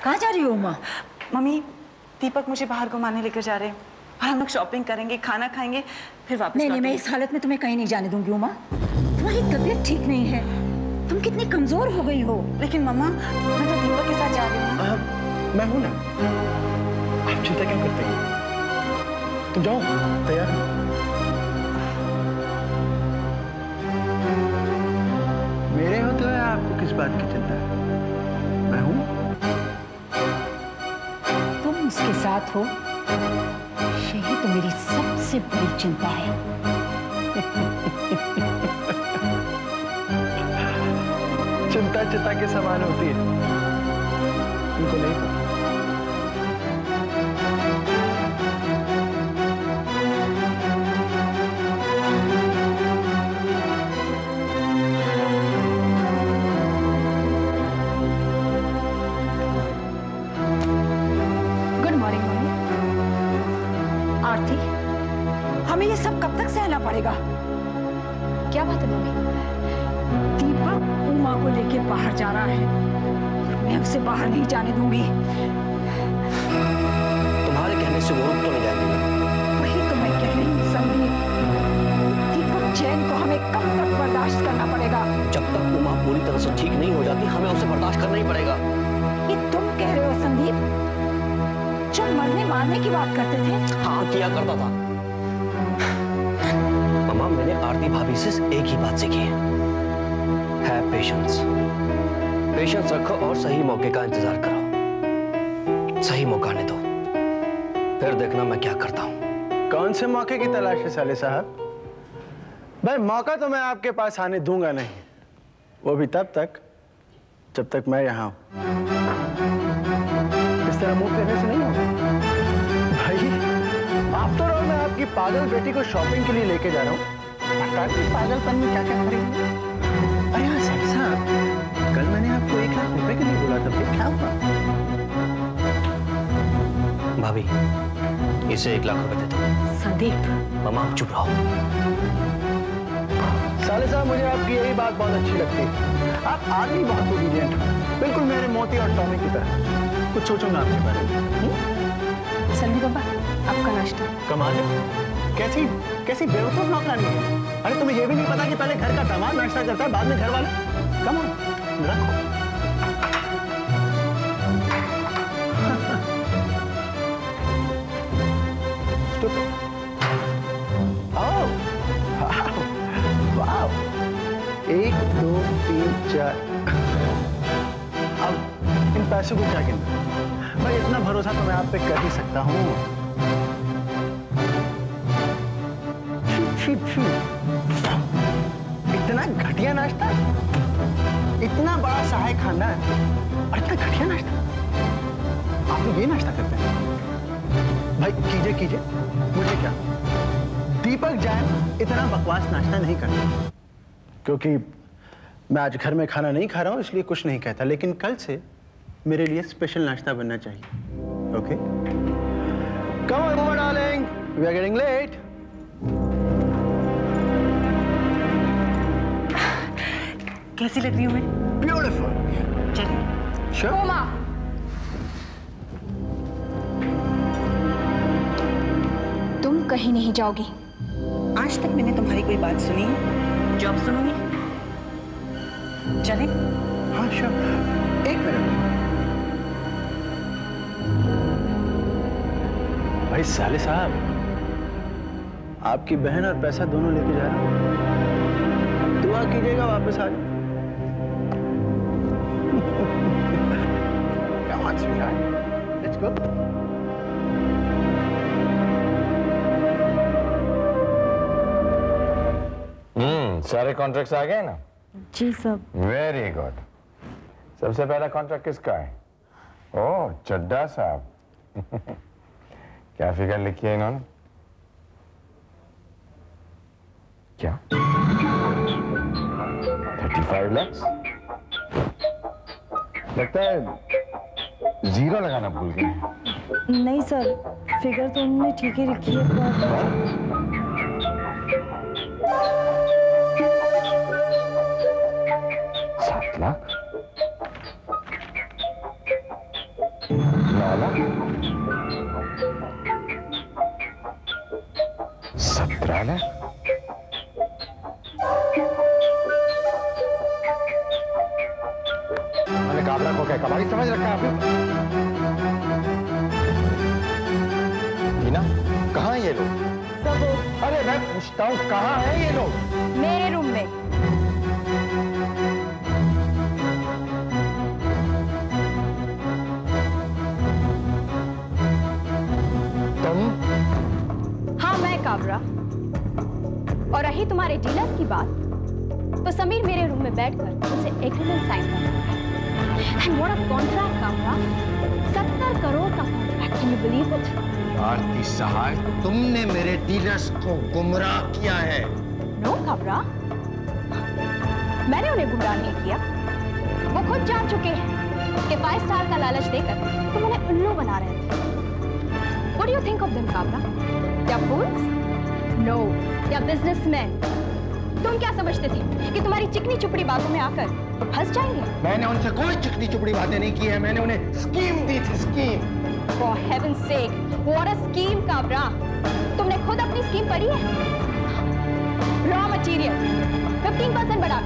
कहाँ जा रही हो उमा? मम्मी, दीपक मुझे बाहर घुमाने लेकर जा रहे हैं और हम लोग शॉपिंग करेंगे, खाना खाएंगे, फिर वापस। नहीं, मैं इस हालत में तुम्हें कहीं नहीं जाने दूंगी उमा। तुम्हारी तबीयत ठीक नहीं है, तुम कितनी कमजोर हो गई हो। लेकिन मम्मा, मैं तो दीपक के साथ जा रही हूँ। मैं हूं ना, आप चिंता क्या करते हैं? तुम जाओ, तैयार हो? मेरे होते हुए आपको किस बात की चिंता है? मैं हूं। तुम उसके साथ हो, यही तो मेरी सबसे बड़ी चिंता है। चिंता चिता के समान होती है, उनको नहीं पता। Good morning mummy. आरती, हमें ये सब कब तक सहना पड़ेगा? क्या बात है मम्मी? दीपक उमा को लेके बाहर जा रहा है, मैं उसे बाहर नहीं जाने दूंगी। तुम्हारे कहने से वो रुक तो नहीं जाएगी ना? वही तो मैं कह रही हूँ संदीप, दीपक चैन को हमें कब तक बर्दाश्त करना पड़ेगा? जब तक उमा पूरी तरह से ठीक नहीं हो जाती, हमें उसे बर्दाश्त करना ही पड़ेगा। ये तुम कह रहे हो संदीप, जो मरने मारने की बात करते थे? हाँ, किया करता था। मामा, मैंने आरती भाभी से एक ही बात सीखी है पेशेंस। पेशेंस रखो और सही मौके का इंतजार करो। सही मौका आने दो, फिर देखना मैं क्या करता हूं। कौन से मौके की तलाश है साले साहब? भाई, मौका तो मैं आपके पास आने दूंगा नहीं, वो भी तब तक जब तक मैं यहाँ हूं। इस तरह मुंह फेरने से नहीं होगा भाई। आफ्टर ऑल मैं आपकी पागल बेटी को शॉपिंग के लिए लेके जा रहा हूँ। पागलपन में क्या क्या करेंगे? अरे हाँ साले साहब, कल मैंने आपको 1 लाख रुपए के लिए बोला था, फिर क्या हुआ? भाभी, इसे 1 लाख रुपए दे दो। संदीप, मामा आप चुप रहो। साले साहब, मुझे आपकी यही बात बहुत अच्छी लगती है। आप आदमी बहुत ओबीडिएंट हो, बिल्कुल मेरे मोती और टॉमी की तरह। कुछ सोचूंगा आपके बारे में। संदीप बाबा, आपका नाश्ता। कमाल है, कैसी बेवकूफ नौकरानी है। अरे तुम्हें ये भी नहीं पता कि पहले घर का दामाद नाश्ता करता है, बाद में घर वाले। कम ऑन, रखो। वाह, 1 2 3 4। अब इन पैसों को क्या गिनना भाई? इतना भरोसा तो मैं आप पे कर ही सकता हूँ। इतना घटिया नाश्ता, इतना बड़ा सहाय खाना है और इतना घटिया नाश्ता। आप लोग ये नाश्ता करते हैं भाई? कीजिए, मुझे क्या। दीपक जैन इतना बकवास नाश्ता नहीं करता, क्योंकि मैं आज घर में खाना नहीं खा रहा हूं, इसलिए कुछ नहीं कहता। लेकिन कल से मेरे लिए स्पेशल नाश्ता बनना चाहिए। Okay? Come on darling, we are getting late. कैसी लग रही हूँ मैं? ब्यूटीफुल। चलिए। श्योर। उमा, तुम कहीं नहीं जाओगी। आज तक मैंने तुम्हारी कोई बात सुनी है जो अब सुनूंगी? चलें? हाँ श्योर। 1 मिनट भाई। साले साहब, आपकी बहन और पैसा दोनों लेके जा रहा हूं, दुआ कीजिएगा वापस आ जाए। Come on, sweetheart. Let's go. सारे कॉन्ट्रैक्ट्स आ गए ना? जी सब। Very good. सबसे पहला कॉन्ट्रैक्ट किसका है? ओह, चड्डा साहब। क्या फिगर लिखी है इन्होंने? क्या 35 लाख? लगता है 0 लगाना भूल गए। नहीं सर, फिगर तो उन्होंने ठीक ही लिखी है। 7 लाख? 17 मैंने काबरा को क्या कबाड़ी समझ रखा है आपने? टीना, कहाँ हैं ये लोग? सब अरे मैं पूछता हूँ कहाँ हैं ये लोग? मेरे रूम में। तुम? हाँ, मैं काबरा। और रही तुम्हारे डीलर्स की बात, तो समीर मेरे रूम में बैठकर उनसे एग्रीमेंट साइन कर रहा है। And what a contract Kabra, 70 crore का contract, can you believe it? Aarti Sahay, तुमने मेरे डीलर्स को गुमराह किया है। नो काबरा, मैंने उन्हें गुमराह नहीं किया। वो खुद जान चुके हैं कि 5 स्टार का लालच देकर तुम उन्हें उल्लू बना रहे थे। What do you think of them, Kabra? क्या fools? No, क्या businessmen? तुम क्या समझते थे कि तुम्हारी चिकनी चुपड़ी बातों में आकर तो फंस जाएंगे? मैंने उनसे कोई चिकनी चुपड़ी बातें नहीं की है, मैंने उन्हें स्कीम दी थी, scheme. For heaven's sake, what a scheme, Kabra! तुमने खुद अपनी स्कीम पढ़ी है? Raw material 15% बढ़ा,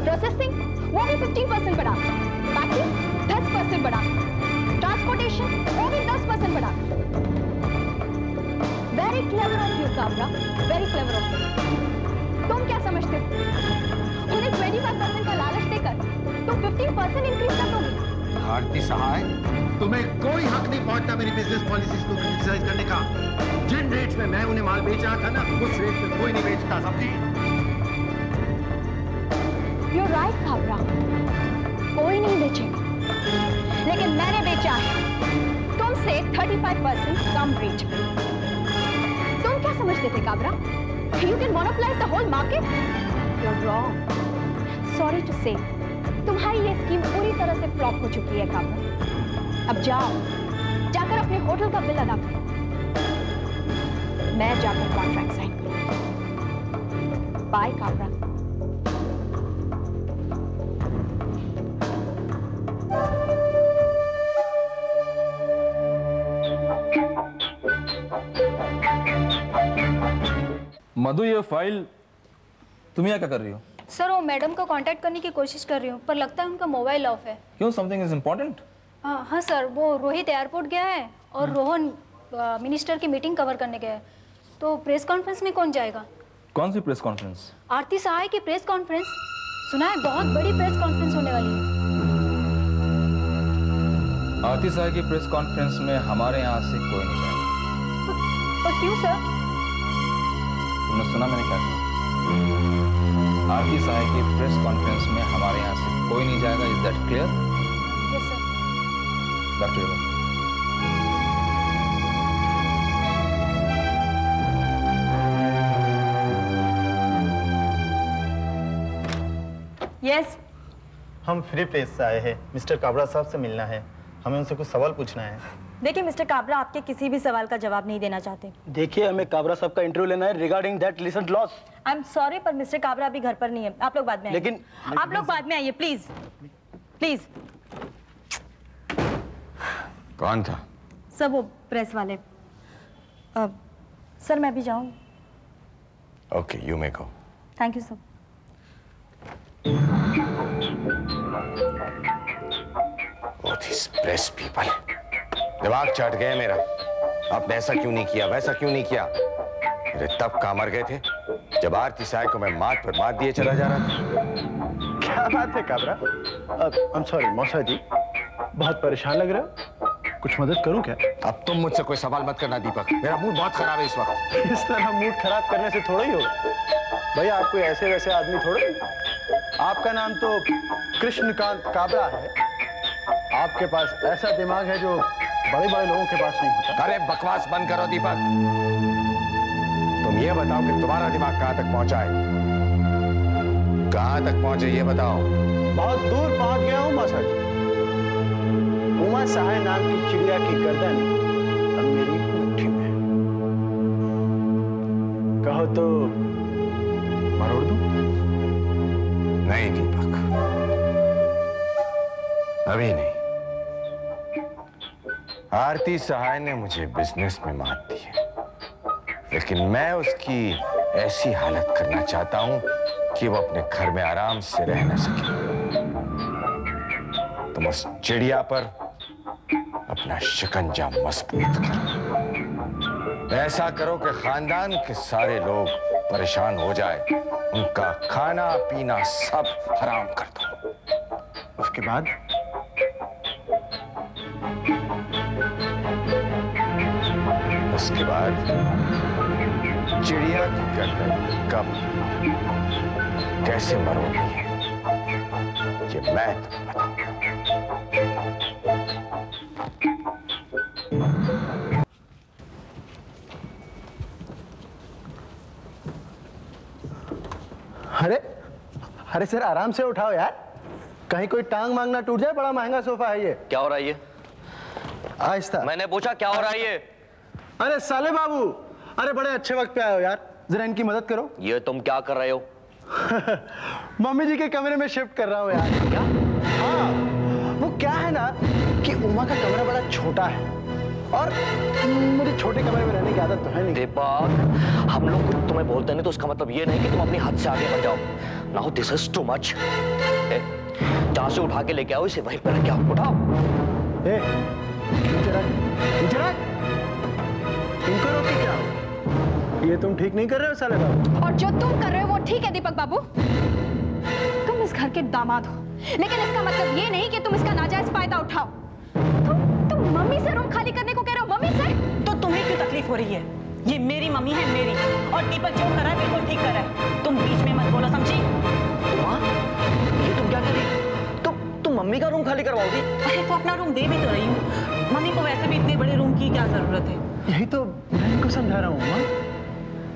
प्रोसेसिंग वो भी 15% बढ़ा, पैकिंग 10% बढ़ा, ट्रांसपोर्टेशन वो भी 10% बढ़ा। Very clever of you, Kabra, very clever of you. तुम क्या समझते हो? उन्हें 25% का लालच देकर तुम 15% इंक्रीज कर दोगे? आरती सहाय, तुम्हें कोई हक नहीं पहुंचता मेरी बिजनेस पॉलिसीज को क्रिटिसाइज करने का। जिन रेट्स में मैं उन्हें माल बेच रहा था ना, उस रेट में कोई नहीं बेचता, समझी? You're right, काबरा, कोई नहीं बेचेगा, लेकिन मैंने बेचा है तुमसे 35% कम रेट में। तुम क्या समझते थे Kabra? You can monopolize the whole market? You're wrong. Sorry to say, तुम्हारी ये स्कीम पूरी तरह से फ्लॉप हो चुकी है काबरा। अब जाओ, जाकर अपने होटल का बिल अदा करो। मैं जाकर कॉन्ट्रैक्ट साइन करूंगी। बाय काबरा। मधु, ये फाइल तुम यहाँ क्या कर रही हो? सर, वो मैडम को कांटेक्ट करने की कोशिश कर रही हूँ, पर लगता है उनका मोबाइल ऑफ है। क्यों, समथिंग इज इम्पोर्टेंट? हाँ सर, वो रोहित एयरपोर्ट गया है और रोहन मिनिस्टर की मीटिंग कवर करने गया है। तो प्रेस कॉन्फ्रेंस में कौन जाएगा? कौन सी प्रेस कॉन्फ्रेंस? आरती सहाय की प्रेस कॉन्फ्रेंस। सुना है बहुत बड़ी प्रेस कॉन्फ्रेंस होने वाली है। आरती सहाय की प्रेस कॉन्फ्रेंस में हमारे यहाँ से कोई नहीं जाएगा। पर क्यों सर? तुमने सुना मैंने क्या कहा? आरती सहाय की प्रेस कॉन्फ्रेंस में हमारे यहाँ से कोई नहीं जाएगा। Is that clear? Yes sir. Back to your room. Yes, हम फ्री प्लेस से आए हैं, मिस्टर काबरा साहब से मिलना है, हमें उनसे कुछ सवाल पूछना है। देखिए मिस्टर काबरा, आपके किसी भी सवाल का जवाब नहीं देना चाहते। देखिए, हमें काबरा साहब का इंटरव्यू लेना है regarding that recent loss. I am sorry, पर मिस्टर काबरा अभी घर पर नहीं है। आप लोग बाद में आइए। लेकिन आप लोग बाद में आइए, प्लीज प्लीज। कौन था? सर, वो प्रेस वाले। सर, मैं भी जाऊँ? Okay, you may go. Thank you sir. These press people. दिमाग चट गया मेरा। आपने ऐसा क्यों नहीं किया, वैसा क्यों नहीं किया? मेरे तब काम मर गए थे जब आरती सहाय को मैं मात पर मात दिए चला जा रहा था। क्या बात है काबरा? आई एम सॉरी मौसा जी, बहुत परेशान लग रहे हो, कुछ मदद करूं क्या? अब तुम मुझसे कोई सवाल मत करना दीपक, मेरा मूड बहुत खराब है इस वक्त। इस तरह मूड खराब करने से थोड़ा ही होगा भैया, आप कोई ऐसे वैसे आदमी थोड़े। आपका नाम तो कृष्णकांत काबरा है, आपके पास ऐसा दिमाग है जो बड़े बड़े लोगों के पास नहीं होता। अरे बकवास बंद करो दीपक, तुम ये बताओ कि तुम्हारा दिमाग कहां तक पहुंचा है? कहां तक पहुंचे ये बताओ। बहुत दूर पहुंच गया हूं मौसा जी। उमा सहाय नाम की चिड़िया की गर्दन अब मेरी मुट्ठी में। कहो तो मरोड़ दूं? नहीं दीपक, अभी नहीं। आरती सहाय ने मुझे बिजनेस में मात दी है, लेकिन मैं उसकी ऐसी हालत करना चाहता हूं कि वो अपने घर में आराम से रह न सके। तुम उस चिड़िया पर अपना शिकंजा मजबूत करो। ऐसा करो कि खानदान के सारे लोग परेशान हो जाए, उनका खाना पीना सब हराम कर दो। उसके बाद चिड़िया की गर्दन कब कैसे मरोनी है ये मैं तुम्हें बताऊंगा। अरे अरे सर, आराम से उठाओ यार, कहीं कोई टांग मांग ना टूट जाए। बड़ा महंगा सोफा है ये। क्या हो रहा है ये? आहिस्ता। मैंने पूछा क्या हो रहा है ये? अरे साले बाबू, अरे बड़े अच्छे वक्त पे आए हो यार, जरा इनकी मदद करो। ये तुम क्या कर रहे हो? मम्मी जी के कमरे में शिफ्ट कर रहा हूँ यार। क्या? हाँ, वो क्या है ना कि उमा का कमरा बड़ा छोटा है और मुझे छोटे कमरे में रहने की आदत तो है नहीं। दीपक, हम लोग कुछ तुम्हें बोलते नहीं तो उसका मतलब ये नहीं कि तुम अपनी हद से आगे बढ़ जाओ। Now this is too much. जहां से उठा के लेके आओ इसे वहीं पर रख के आओ। उठाओ। इनको रोके क्या? ये तुम ठीक नहीं कर रहे हो साले बाबू। और जो तुम कर रहे हो वो ठीक है दीपक बाबू। तुम इस घर के दामाद हो, लेकिन इसका मतलब ये नहीं कि तुम इसका नाजायज फायदा उठाओ। तुम मम्मी से रूम खाली करने को कह रहे हो? मम्मी से? तो तुम्हें क्यों तकलीफ हो रही है? ये मेरी मम्मी है, मेरी। और दीपक जो कर रहा है बिल्कुल ठीक कर रहा है। तुम बीच में मत बोलो, समझी? ये तुम क्या कर रही? तुम मम्मी का रूम खाली करवाओगी? अरे तो अपना रूम दे भी तो रही हूँ। मम्मी को वैसे भी इतने बड़े रूम की क्या जरूरत है? यही तो मैं इनको समझा रहा हूँ माँ,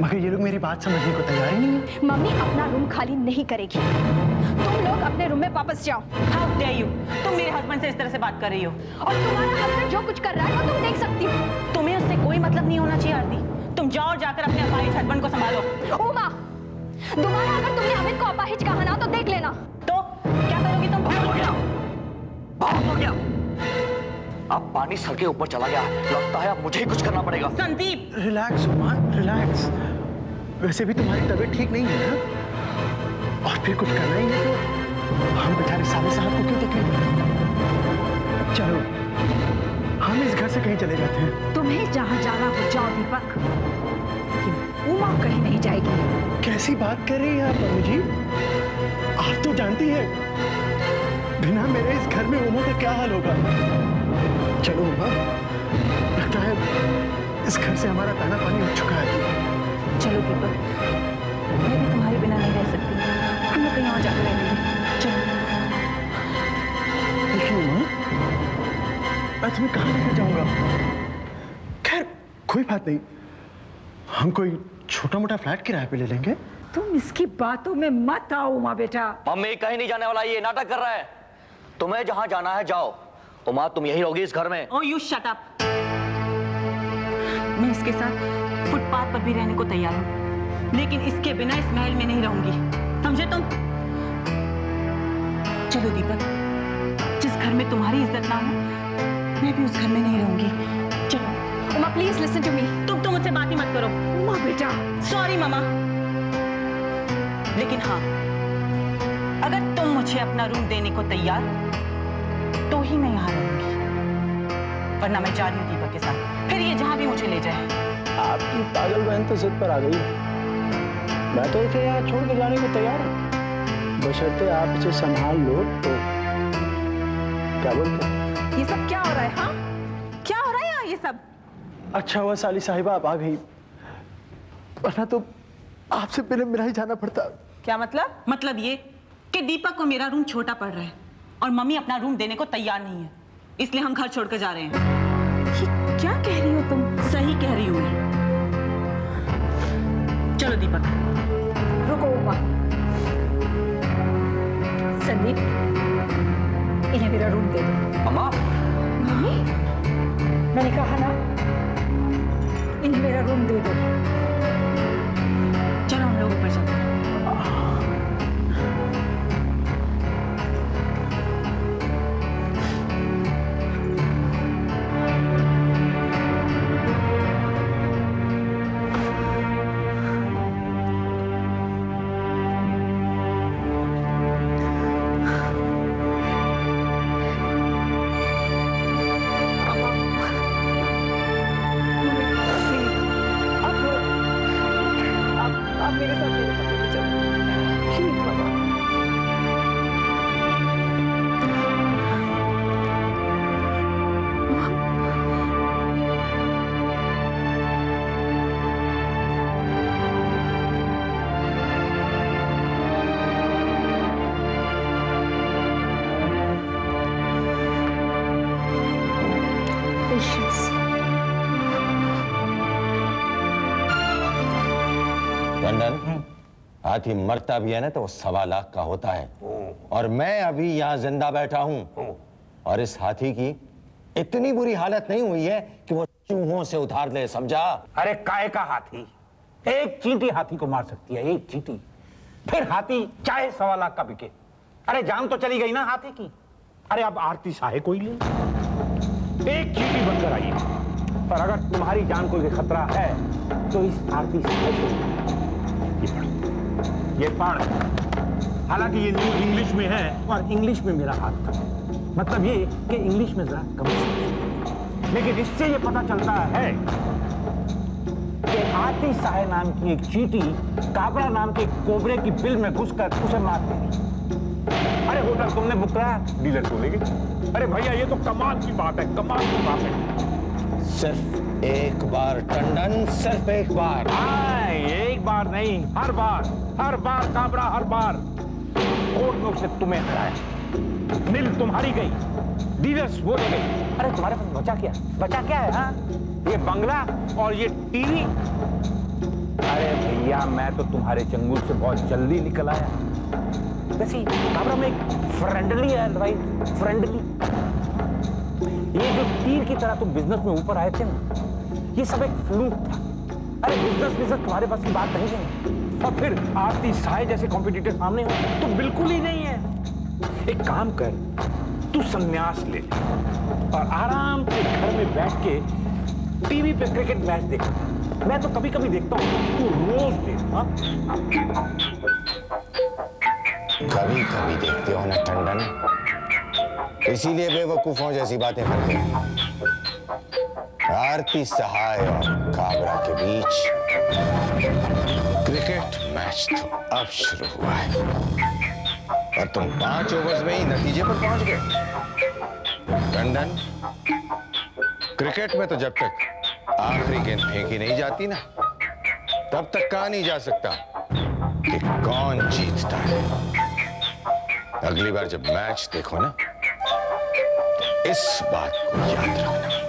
मगर ये लोग मेरी बात समझने को तैयार ही नहीं है। मम्मी अपना रूम खाली नहीं करेगी। तुम लोग अपने रूम में वापस जाओ। How dare you? तुम मेरे हस्बैंड से इस तरह से बात कर रही हो। और तुम्हारा हस्बैंड जो कुछ कर रहा है वो तुम देख सकती हो। तुम्हें उससे कोई मतलब नहीं होना चाहिए आरती। तुम जाओ और जाकर अपने अपाहिज हस्बैंड को संभालो। उमा, दोबारा अगर तुमने अमित को अपाहिज कहा ना तो देख लेना। तो क्या करोगी तुम? बहुत हो गया। अब पानी सर के ऊपर चला गया, लगता है अब मुझे ही कुछ करना पड़ेगा। Sandeep, relax Uma, relax. वैसे भी तुम्हारी तबीयत ठीक नहीं है ना, और फिर कुछ करना ही है तो हम बेचारे साले साहब को क्यों देखेंगे? चलो हम इस घर से कहीं चले जाते हैं। तुम्हें जहां जाना हो जाओ दीपक, उमा कहीं नहीं जाएगी। कैसी बात कर रही हैं आप मम्मी जी? आप तो जानती हैं बिना मेरे इस घर में उमा का क्या हाल होगा। चलो उमा, लगता है इस घर से हमारा दाना पानी उठ चुका है। चलो दीपक, मैं भी तुम्हारे बिना नहीं रह सकती। हम लोग कहीं और जाकर रहेंगे। चलो। लेकिन उमा, मैं तुम्हें कहाँ लेकर जाऊंगा? खैर कोई बात नहीं, हम कोई छोटा मोटा फ्लैट किराए पे ले लेंगे। तुम इसकी बातों में मत आओ उमा बेटा। मम्मी कहीं नहीं जाने वाला, ये नाटक कर रहा है। तुम्हें जहां जाना है जाओ। उमा तुम यही रहोगी इस घर में। Oh, you shut up. मैं इसके साथ फुटपाथ पर भी रहने को तैयार हूँ, लेकिन इसके बिना इस महल में नहीं रहूंगी, समझे तुम? चलो दीपक, जिस घर में तुम्हारी इज्जत ना हो, मैं भी उस घर में नहीं रहूंगी। चलो। Uma please listen to me. तुम तो मुझसे बात ही मत करो। उमा बेटा। सॉरी मामा, लेकिन हाँ, अगर तुम मुझे अपना रूम देने को तैयार तो ही मैं यहाँ रहूंगी, वरना मैं जा रही हूँ दीपक के साथ। फिर ये जहाँ भी मुझे ले जाए। आपकी पागल बहन तो जिद पर आ गई। मैं तो इसे यहाँ छोड़ के जाने को तैयार हूँ, बशर्ते आप इसे संभाल लो तो। क्या बोलते हैं? ये सब क्या हो रहा है? हाँ, क्या हो रहा है यहाँ ये सब? अच्छा हुआ साली साहिबा आप आ गई, वरना तो आपसे पहले मेरा ही जाना पड़ता। क्या मतलब? मतलब ये कि दीपक को मेरा रूम छोटा पड़ रहा है और मम्मी अपना रूम देने को तैयार नहीं है, इसलिए हम घर छोड़कर जा रहे हैं। ये क्या कह रही हो तुम? सही कह रही हूँ मैं। चलो दीपक। रुको उमा। संदीप, इन्हें मेरा रूम दे दो। अम्मा। मम्मी, मैंने कहा ना, इन्हें मेरा रूम दे दो। चलो हम लोग ऊपर चलते हैं। हाथी मरता भी है ना तो वो 1.25 लाख का होता है। और मैं अभी यहाँ जिंदा बैठा हूँ और इस हाथी की इतनी बुरी हालत नहीं हुई है कि वो चूहों से उतार ले, समझा? अरे काय का हाथी, एक चींटी हाथी को मार सकती है, एक चींटी। फिर हाथी चाहे 1.25 लाख का बिके। अरे जान तो चली गई ना हाथी की। अरे अब आरती साहे को ही ले, एक चींटी बनकर आई है। पर अगर तुम्हारी जान को ये खतरा है तो इस आरती साहे से ये पढ़। हालांकि ये न्यूज इंग्लिश में है और इंग्लिश में मेरा हाथ था, मतलब ये कि इंग्लिश में जरा कम समझ, लेकिन इससे ये पता चलता है कि आरती साहे नाम की एक चींटी काबरा नाम के कोबरे की बिल में घुसकर उसे मार देगी। अरे होटल तुमने बुक कराया, डीलर बोलेगी अरे भैया ये तो कमाल की बात है, कमाल की बात है। सिर्फ एक बार टंडन, सिर्फ एक बार। एक बार नहीं, हर बार काबरा, हर बार। कोर्ट में उसने तुम्हें हराया, मिल तुम्हारी गई, डीलर्स वो ले गई। अरे तुम्हारे पास बचा क्या है? हाँ, ये बंगला और ये टीवी। अरे भैया मैं तो तुम्हारे चंगुल से बहुत जल्दी निकल आया। वैसे काबरा में एक फ्रेंडली है, राइट? फ्रेंडली। ये जो तीर की तरह तुम बिजनेस में ऊपर आए थे ना, ये सब एक फ्लूक था। अरे बिजनेस तुम्हारे पास की बात नहीं है। और फिर आरती साहे जैसे कॉम्पिटिटर सामने हो तो बिल्कुल ही नहीं है। एक काम कर, तू संन्यास ले और आराम से घर में बैठ के टीवी पे क्रिकेट मैच देख। मैं तो कभी कभी देखता हूँ, तू रोज देख। कभी कभी देखते हो ना टंडन, इसीलिए बेवकूफों जैसी बातें करते हैं। आरती सहाय और काबरा के बीच क्रिकेट मैच तो अब शुरू हुआ है और तुम 5 ओवर्स में ही नतीजे पर पहुंच गए। टंडन, क्रिकेट में तो जब तक आखिरी गेंद फेंकी नहीं जाती ना, तब तक कहा नहीं जा सकता कि कौन जीतता है। अगली बार जब मैच देखो ना, इस बात को याद रखना।